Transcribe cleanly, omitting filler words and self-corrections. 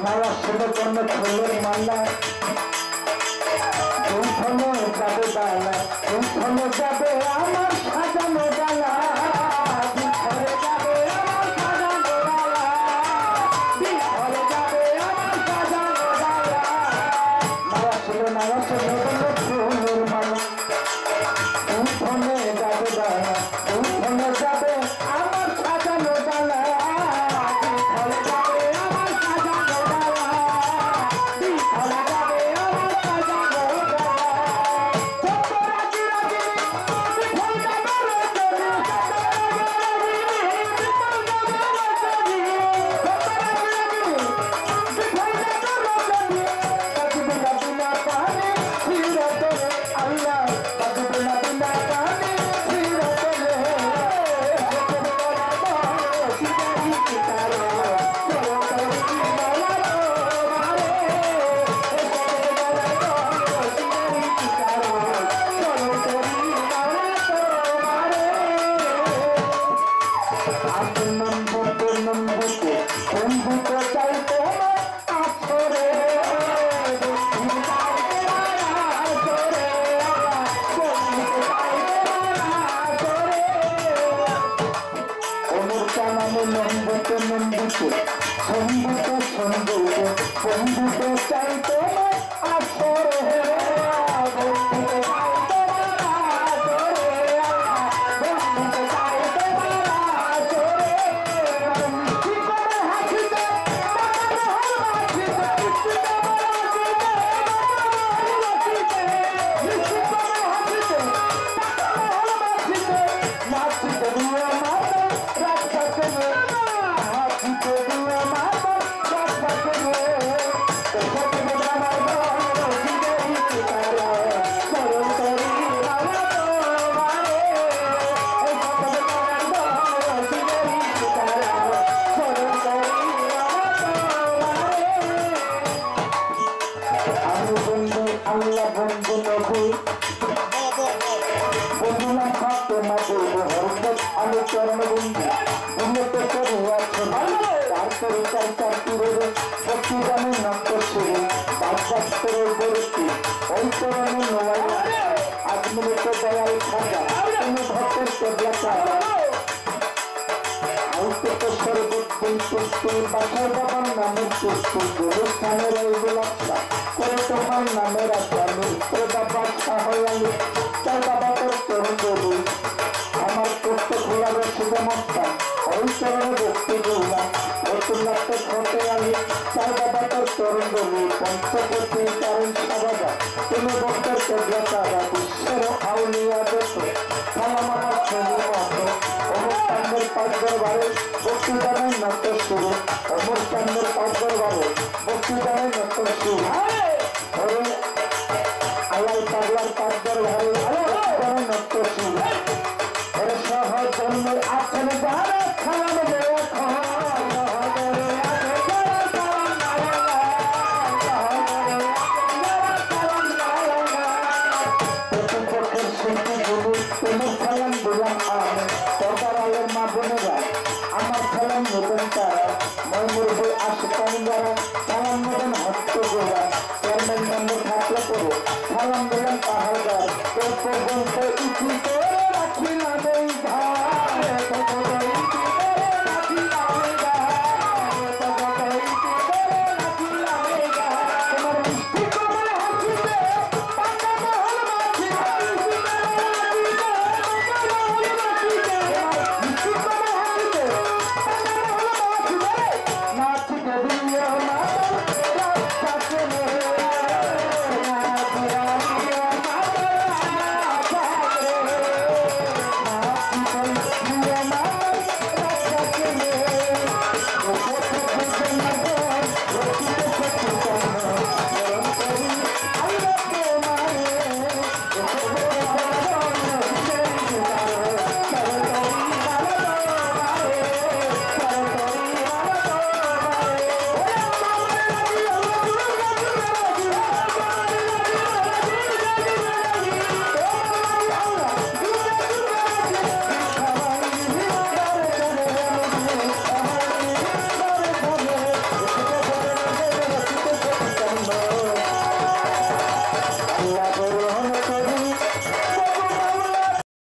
নালা শুধু কোনো ফুলের মালা উঠনো যাবে ডালা উঠনো যাবে আমার সাজানো ডালা বিছরে যাবে আমার সাজানো ডালা বিছরে যাবে আমার সাজানো ডালা নালা শুধু কোনো ফুলের মালা উঠনো যাবে ডালা উঠনো যাবে আমার সাজানো ডালা বন্ধুকে চাই তোমার আসরে বন্ধুকে চাই তোমার আসরে বন্ধুকে চাই তোমার আসরে কি করে হাসিতে টাকার হল হাসিতে কি করে হাসিতে কি করে হাসিতে টাকার হল হাসিতে নাচিতে দিয়ে মাতা রাস্তা চলে হাসিতে দিয়ে মাতা রাস্তা চলে আল্লাহ বন্ধু নবী বন্ধুরা খাতে মাঝে আমি চরণ বন্ধু উন্নত করে আছে তারপরে চার তীরে প্রতি গানে নষ্ট ছিল বাচ্চাস্তরের বরুতি ওই চরণে নয় আজমিরিত দয়াল খাজা তুমি ভক্তের কেবলাকা সর্বোত্তম পুষ্টি বাসার বাবার নামের পুষ্টি গুরুস্থানের এই গোলাপটা করে তোমার নামের আসামি তোরা বাচ্চা হয়ে আমি তার বাবা তোর চরণ দেবী আমার পুষ্ট খোলা রসিদমস্তা ওই চরণে ভক্তি গৌরা নতুন লাগতে খোঁটে আমি তার বাবা তোর চরণ দেবী পঞ্চপতি কারণ সাবাদা তুমি ভক্তের কেবলাকা বিশ্বের আউলিয়া দেখো খালাম আমার শনি মাত্র অনুষ্ঠানের পাঁচবার বারে বক্তৃতানের নাট্য শুরু অনুষ্ঠানের পাঁচবার বারে বক্তৃতানের নাট্য শুরু আলাই পাগলার পাঁচবার বারে বক্তৃতানের নাট্য শুরু সহজ জন্মের আছেন যারা খালাম আমার খেলাম নতুন তারা